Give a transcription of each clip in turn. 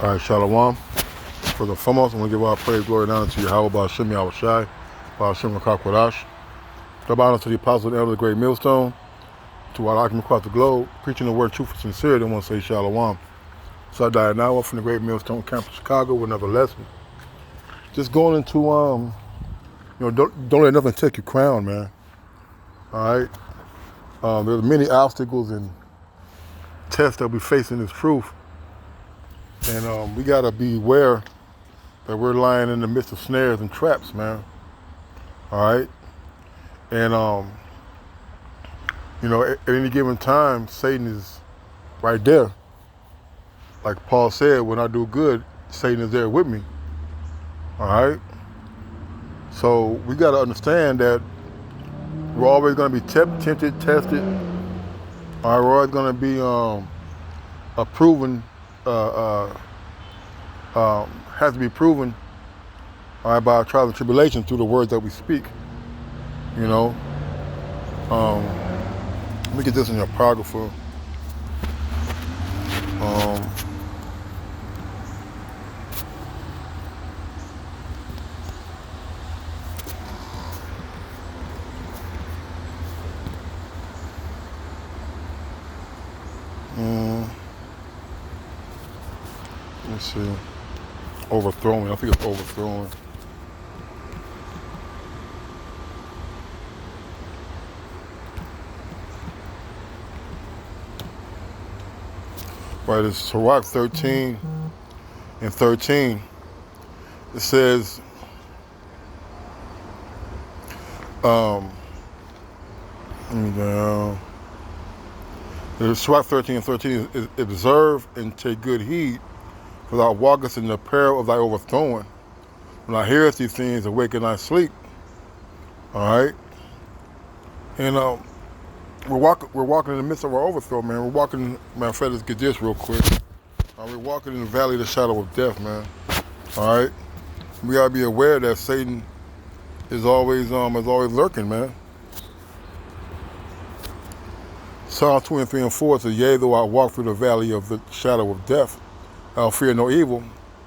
All right, Shalom. For the foremost, I'm going to give all praise, glory, and honor to Yahweh, Ba'ashem Yahushai, Ba'ashem Rakakwadash. Double honor to the apostle and elder of the great millstone, to all occupants across the globe, preaching the word truth and sincerity. I want to say Shalom. So I died now from the great millstone camp in Chicago with another lesson. Just going into, don't let nothing take your crown, man. All right? There's many obstacles and tests that we face in this truth. And we got to be aware that we're lying in the midst of snares and traps, man. All right? And, at any given time, Satan is right there. Like Paul said, when I do good, Satan is there with me. All right? So we got to understand that we're always going to be tempted, tested. All right? We're always going to be has to be proven, all right, by our trials and tribulations through the words that we speak. Let me get this in your apocrypha. Let's see. Overthrowing. I think it's overthrowing. Right, it's Sirach 13 and 13. It says, Sirach 13 and 13 is observe and take good heed, for thou walkest in the peril of thy overthrowing. When thou hearest these things, awaken thy sleep. All right? And we're walking in the midst of our overthrow, man. We're walking, man, let's get this real quick. We're walking in the valley of the shadow of death, man. All right? We gotta be aware that Satan is always lurking, man. Psalm 23 and 4 says, yea, though I walk through the valley of the shadow of death, I'll fear no evil,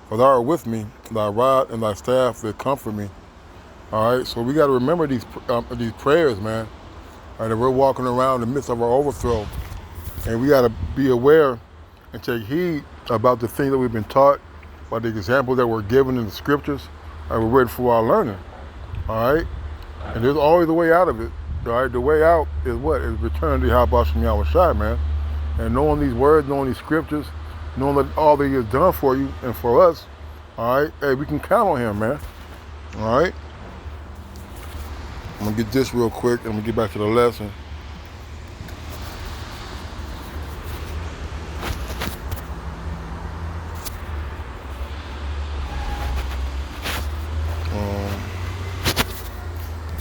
for thou art with me, thy rod and thy staff, they comfort me. All right, so we got to remember these prayers, man. All right, that we're walking around in the midst of our overthrow, and we got to be aware and take heed about the things that we've been taught, by the examples that we're given in the scriptures, and we're ready for our learning. All right, and there's always a way out of it. All right, the way out is what? Is return to Yahweh Yahushai, man. And knowing these words, knowing these scriptures, knowing that all that he has done for you and for us, all right, hey, we can count on him, man. All right? I'm going to get this real quick, and I'm going to get back to the lesson.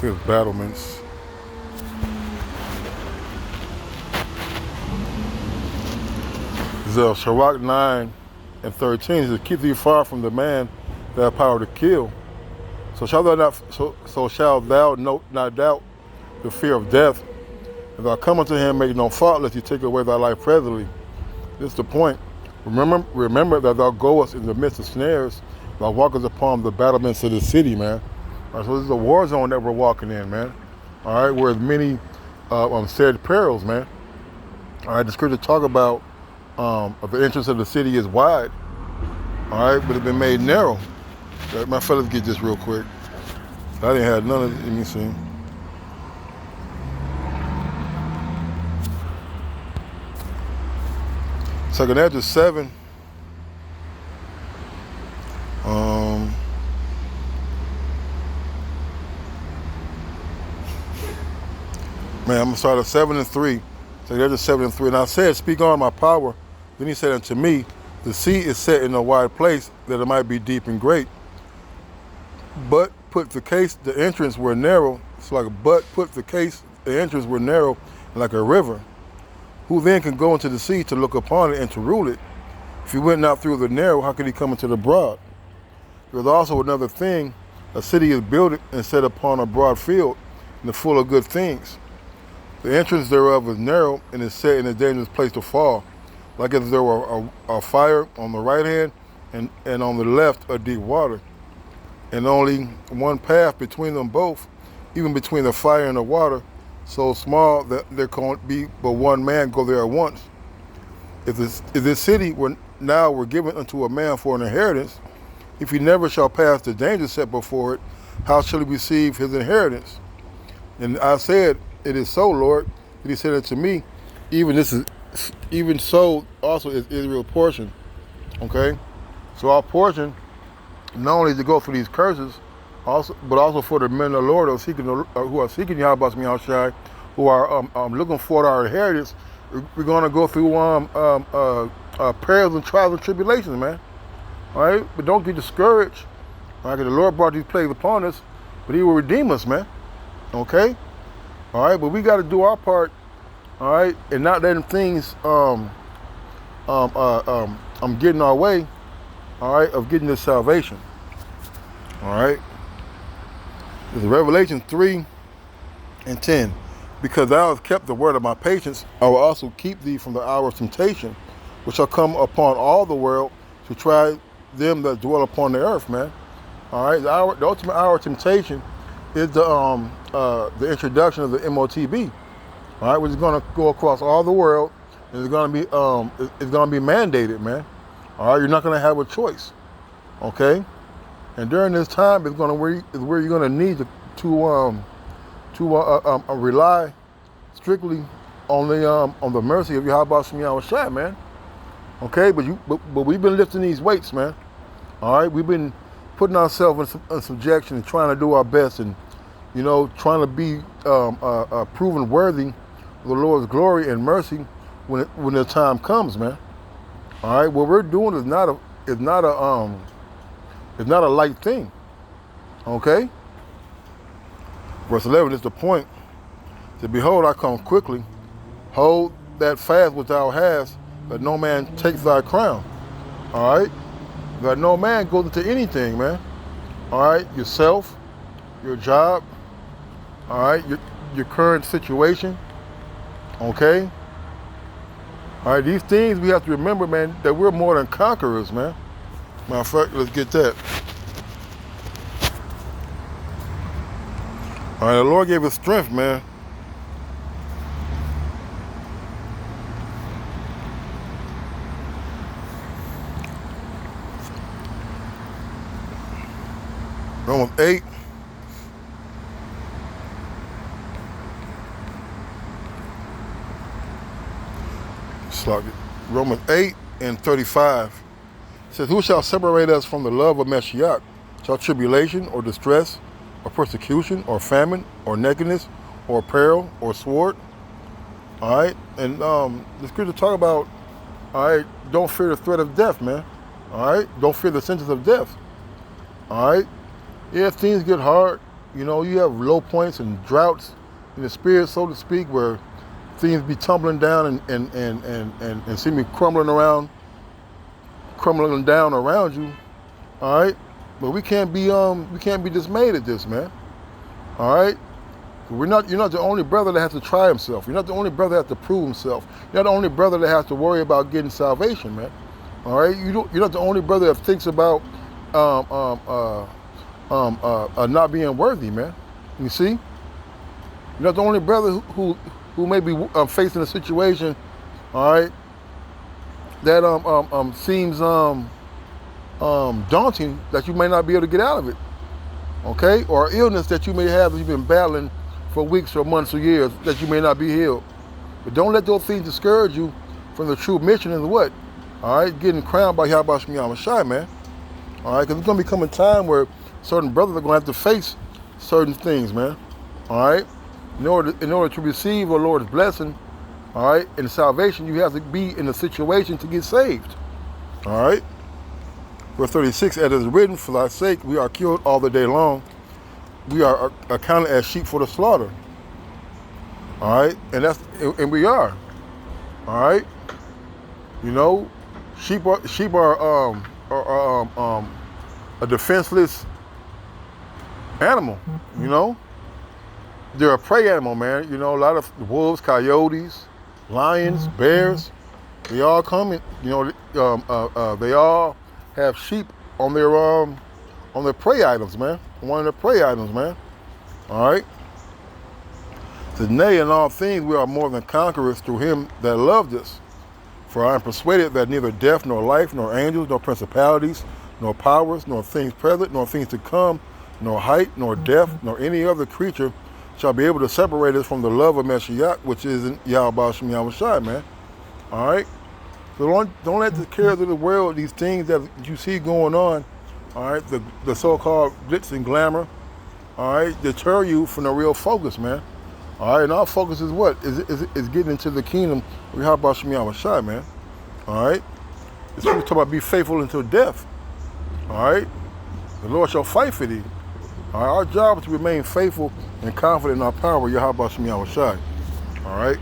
Here's battlements. Sirach 9 and 13 says, keep thee far from the man that hath power to kill. So shalt thou not doubt the fear of death. If thou come unto him, make no fault, lest he take away thy life presently. This is the point. Remember that thou goest in the midst of snares, thou walkest upon the battlements of the city, man. All right, so this is a war zone that we're walking in, man. All right, where there's many said perils, man. All right, the scripture talk about the entrance of the city is wide, all right, but it's been made narrow. Right, my fellas, get this real quick. I didn't have none of it. Let me see. Second Ezra 7. Man, I'm gonna start at 7 and 3. Second Ezra 7 and 3. And I said, speak on my power. Then he said unto me, the sea is set in a wide place, that it might be deep and great. But put the case, the entrance were narrow. It's like the entrance were narrow, like a river. Who then can go into the sea to look upon it and to rule it? If he went not through the narrow, how could he come into the broad? There's also another thing. A city is built and set upon a broad field, and full of good things. The entrance thereof is narrow, and is set in a dangerous place to fall. Like if there were a fire on the right hand and on the left a deep water, and only one path between them both, even between the fire and the water, so small that there can't be but one man go there at once. If this city were given unto a man for an inheritance, if he never shall pass the danger set before it, how shall he receive his inheritance? And I said, it is so, Lord. And he said unto me, even so also is Israel's portion. Okay? So our portion, not only to go through these curses, but also for the men of the Lord who are seeking Yahweh Shai, who are looking for our inheritance. We're going to go through perils and trials and tribulations, man. All right? But don't get discouraged. All right? Because the Lord brought these plagues upon us, but he will redeem us, man. Okay? All right? But we got to do our part, all right? And not letting things get in our way, all right, of getting this salvation. All right? This is Revelation 3:10. Because thou hast kept the word of my patience, I will also keep thee from the hour of temptation, which shall come upon all the world to try them that dwell upon the earth, man. All right, the ultimate hour of temptation is the introduction of the MOTB. All right, which is going to go across all the world, and it's going to be mandated, man. All right, you're not going to have a choice. Okay, and during this time, it's where you're going to need to rely strictly on the mercy of Yahweh Shai, man. Okay, but we've been lifting these weights, man. All right, we've been putting ourselves in subjection and trying to do our best, and trying to be proven worthy of the Lord's glory and mercy when the time comes, man. All right, what we're doing is not a light thing. Okay. Verse 11 is the point. To behold, I come quickly. Hold that fast which thou hast, that no man takes thy crown. All right? That no man goes into anything, man. All right? Yourself, your job, all right? Your current situation. Okay? All right? These things we have to remember, man, that we're more than conquerors, man. Matter of fact, let's get that. All right, the Lord gave us strength, man. Romans 8. Romans 8:35. It says, who shall separate us from the love of Mashiach? Shall tribulation or distress, or persecution, or famine, or nakedness, or peril, or sword? All right, and the scripture talk about, all right, don't fear the threat of death, man. All right, don't fear the sentence of death. All right, yeah, things get hard. You have low points and droughts in the spirit, so to speak, where things be tumbling down and seem to be crumbling down around you. All right. But we can't be dismayed at this, man. All right? You're not the only brother that has to try himself. You're not the only brother that has to prove himself. You're not the only brother that has to worry about getting salvation, man. All right? You're not the only brother that thinks about not being worthy, man. You see? You're not the only brother who may be facing a situation, all right, that seems daunting, that you may not be able to get out of it, okay? Or illness that you may have that you've been battling for weeks or months or years that you may not be healed. But don't let those things discourage you from the true mission is what? All right, getting crowned by Yahweh Shai, man. All right, because it's going to become a time where certain brothers are going to have to face certain things, man. All right, in order to receive the Lord's blessing, all right, and salvation, you have to be in a situation to get saved. All right. Verse 36, as it is written, for thy sake we are killed all the day long. We are accounted as sheep for the slaughter. All right, and we are. All right, sheep are a defenseless animal. They're a prey animal, man. A lot of wolves, coyotes, lions, bears, they all come in. They all have sheep on their prey items, man. One of their prey items, man. All right. So, nay, in all things we are more than conquerors through him that loved us. For I am persuaded that neither death, nor life, nor angels, nor principalities, nor powers, nor things present, nor things to come, nor height, nor depth, nor any other creature shall be able to separate us from the love of Mashiach, which is in Yahweh Shem Yahushai, man. All right? So don't let the cares of the world, these things that you see going on, all right, the so-called glitz and glamour, all right, deter you from the real focus, man. All right, and our focus is what? Is getting into the kingdom of Yahweh Shem Yahushai, man. All right? This is talking about be faithful until death. All right? The Lord shall fight for thee. All right? Our job is to remain faithful and confident in our power, Yahweh Shem Yahushai. All right?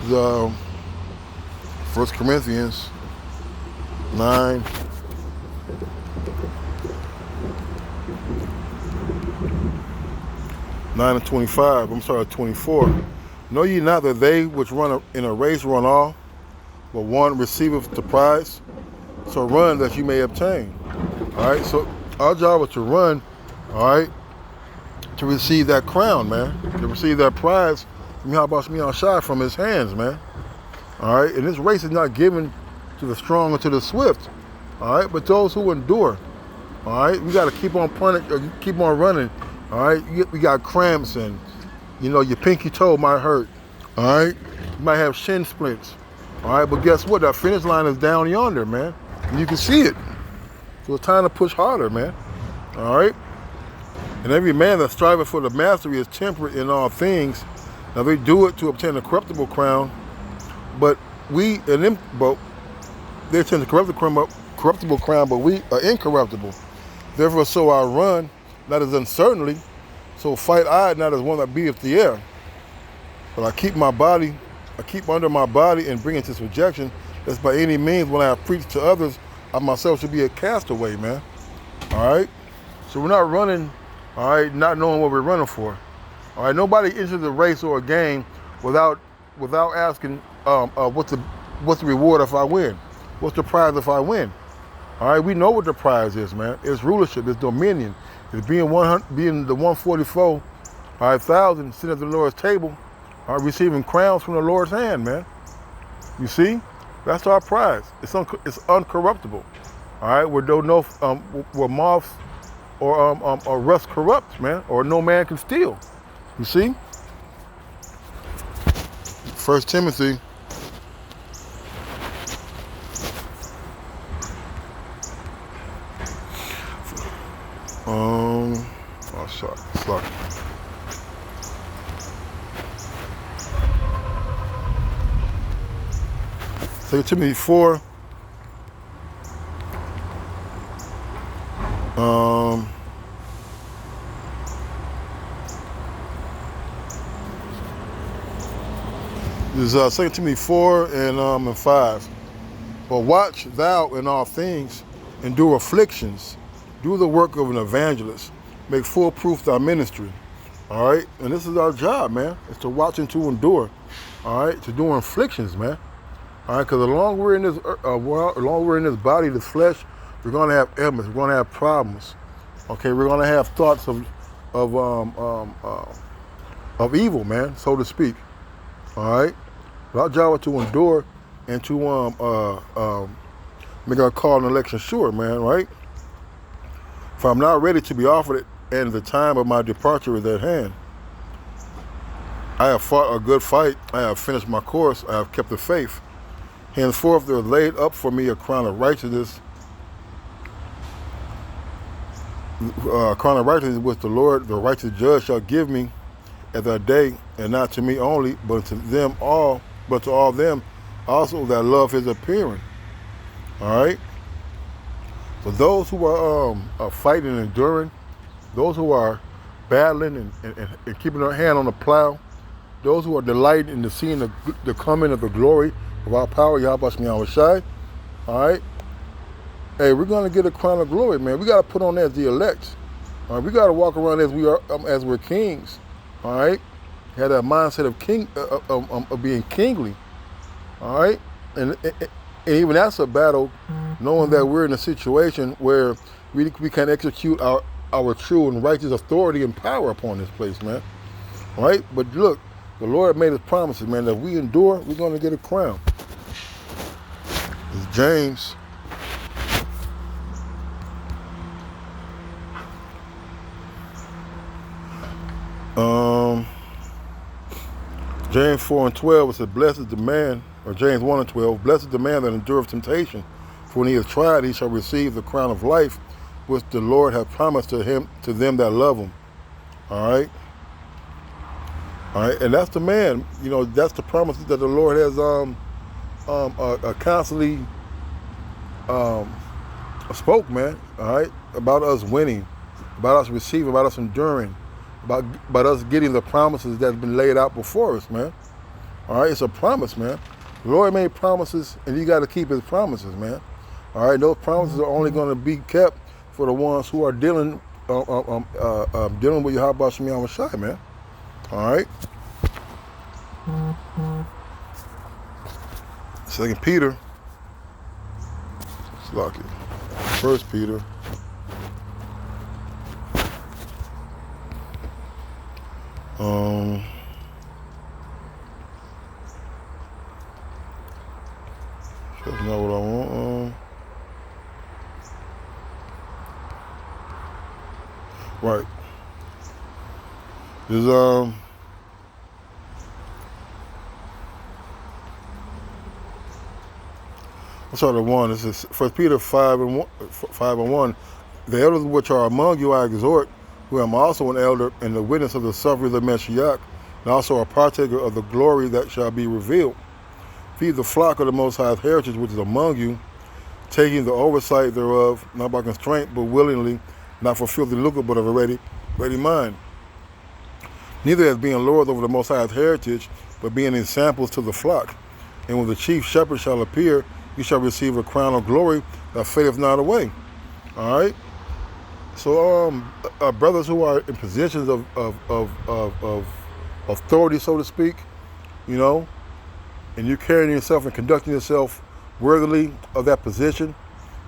The 1 Corinthians 9. And 25, I'm sorry, 24. Know ye not that they which run in a race run all, but one receiveth the prize? So run that you may obtain. All right, so our job is to run, all right, to receive that crown, man, to receive that prize from Yahweh Shem Yahushai from his hands, man. All right, and this race is not given to the strong or to the swift, all right, but those who endure. All right, we got to keep on running. All right, we got cramps and, your pinky toe might hurt. All right, you might have shin splints. All right, but guess what? That finish line is down yonder, man. And you can see it. So it's time to push harder, man. All right? And every man that striveth for the mastery is temperate in all things. Now they do it to obtain a corruptible crown, but they obtain the corruptible crown, but we are incorruptible. Therefore, so I run, not as uncertainly, so fight I, not as one that beateth the air. But I keep under my body and bring it to subjection, lest by any means when I have preached to others, I myself should be a castaway, man. All right? So we're not running, all right, not knowing what we're running for. All right, nobody enters a race or a game without asking what's the reward if I win? What's the prize if I win? All right, we know what the prize is, man. It's rulership, it's dominion. It's being the 144,000 sitting at the Lord's table, receiving crowns from the Lord's hand, man. You see, that's our prize. It's uncorruptible. All right, where moths or rust corrupts, man, or no man can steal. You see, 1 Timothy. Sorry. 2 Timothy 4. This is 2 Timothy 4 and 5. But watch thou in all things, endure afflictions, do the work of an evangelist, make full proof thy ministry. All right, and this is our job, man. It's to watch and to endure. All right, to do afflictions, man. All right, because as long as we're in this world, as long as we're in this body, this flesh, we're gonna have ailments. We're gonna have problems. Okay, we're gonna have thoughts of evil, man, so to speak. All right, but our job is to endure and to make our call and election sure, man. Right? For I'm not ready to be offered it, and the time of my departure is at hand. I have fought a good fight. I have finished my course. I have kept the faith. Henceforth there is laid up for me a crown of righteousness, which the Lord, the righteous judge, shall give me at that day, and not to me only, but to them all, but to all them also that love his appearing. All right. So those who are fighting and enduring, those who are battling and keeping their hand on the plow, those who are delighting in seeing the coming of the glory of our power, Yahweh Shem Yahushai, all right? Hey, we're going to get a crown of glory, man. We got to put on as the elect. All right? We got to walk around as we're kings, all right? Have that mindset of being kingly, all right? And And even that's a battle, knowing that we're in a situation where we can't execute our true and righteous authority and power upon this place, man. Right? But look, the Lord made us promises, man, that if we endure, we're going to get a crown. It's James. James 4:12, it says, blessed is the man, or James 1:12, blessed is the man that endureth temptation, for when he is tried, he shall receive the crown of life, which the Lord hath promised to them that love him. All right? All right, and that's the man, that's the promises that the Lord has constantly spoke, man, all right, about us winning, about us receiving, about us enduring, about us getting the promises that have been laid out before us, man. All right, it's a promise, man. The Lord made promises, and you got to keep his promises, man. All right, those promises are only going to be kept for the ones who are dealing with Yahweh Shem Yahushai, man. All right. 2 Peter. Let's lock it. 1 Peter. That's not what I want. Right. There's let's start at 1. This is 1 Peter 5:1. The elders which are among you I exhort, who am also an elder and the witness of the sufferings of Mashiach, and also a partaker of the glory that shall be revealed. Feed the flock of the Most High's heritage which is among you, taking the oversight thereof, not by constraint, but willingly, not for filthy lucre, but of a ready mind. Neither as being lords over the Most High's heritage, but being ensamples to the flock. And when the chief shepherd shall appear, you shall receive a crown of glory that fadeth not away. All right. So, brothers who are in positions of authority, so to speak, and you're carrying yourself and conducting yourself worthily of that position.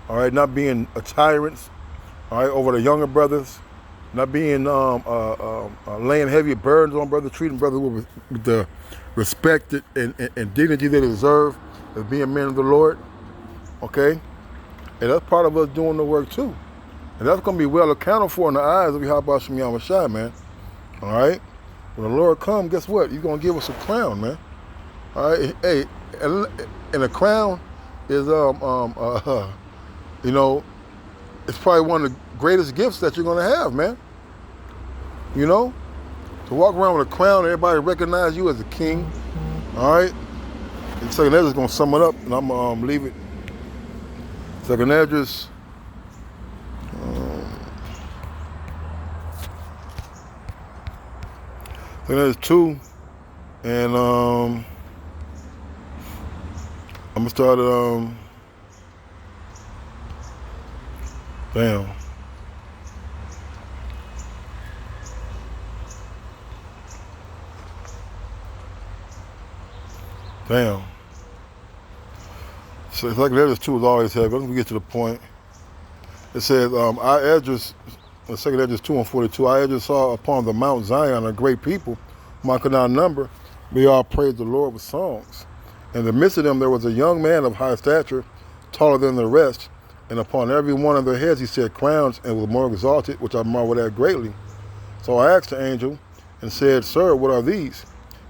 All right, not being a tyrant. All right, over the younger brothers, not being laying heavy burdens on brothers, treating brothers with the respect and dignity they deserve as being men of the Lord. Okay, and that's part of us doing the work too, and that's going to be well accounted for in the eyes of Yahweh Shem Yahushai, man. All right, when the Lord comes, guess what? He's going to give us a crown, man. All right, hey, and a crown is it's probably one of the greatest gifts that you're going to have, man. To walk around with a crown, everybody recognize you as a king. All right. And Second Esdras is going to sum it up, and I'm going to leave it. Second Esdras. Second Esdras 2. And I'm going to start at damn. So it's like Esdras 2 is always heavy. Let me get to the point. It says, I Esdras, 2 Esdras 2:42, I Esdras saw upon the Mount Zion a great people, whom I could not number. We all praise the Lord with songs. In the midst of them there was a young man of high stature, taller than the rest, and upon every one of their heads he set crowns, and was more exalted, which I marveled at greatly. So I asked the angel, and said, Sir, what are these?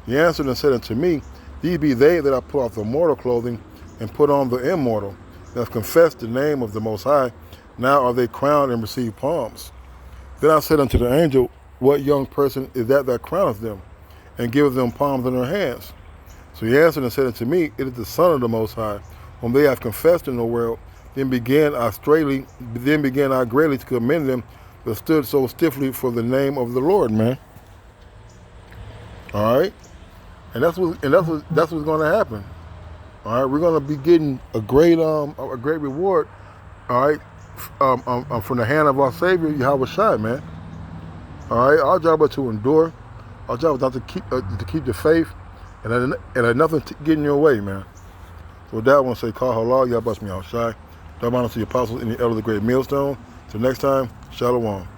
He answered and said unto me, These be they that I put off the mortal clothing, and put on the immortal, that have confessed the name of the Most High. Now are they crowned and receive palms. Then I said unto the angel, What young person is that crowneth them, and giveth them palms in their hands? So he answered and said unto me, It is the Son of the Most High, whom they have confessed in the world. Then began I greatly to commend them that stood so stiffly for the name of the Lord, man. All right, and that's what's going to happen. All right, we're going to be getting a great reward. All right, from the hand of our Savior Yahweh Shai, man. All right, our job is to endure. Our job is not to keep the faith, and let nothing get in your way, man. So with that, I want to say, Kal Halal, Yah Bas Me Out Shai. Darman to the apostles in the elder of the great millstone. Till next time, Shalom.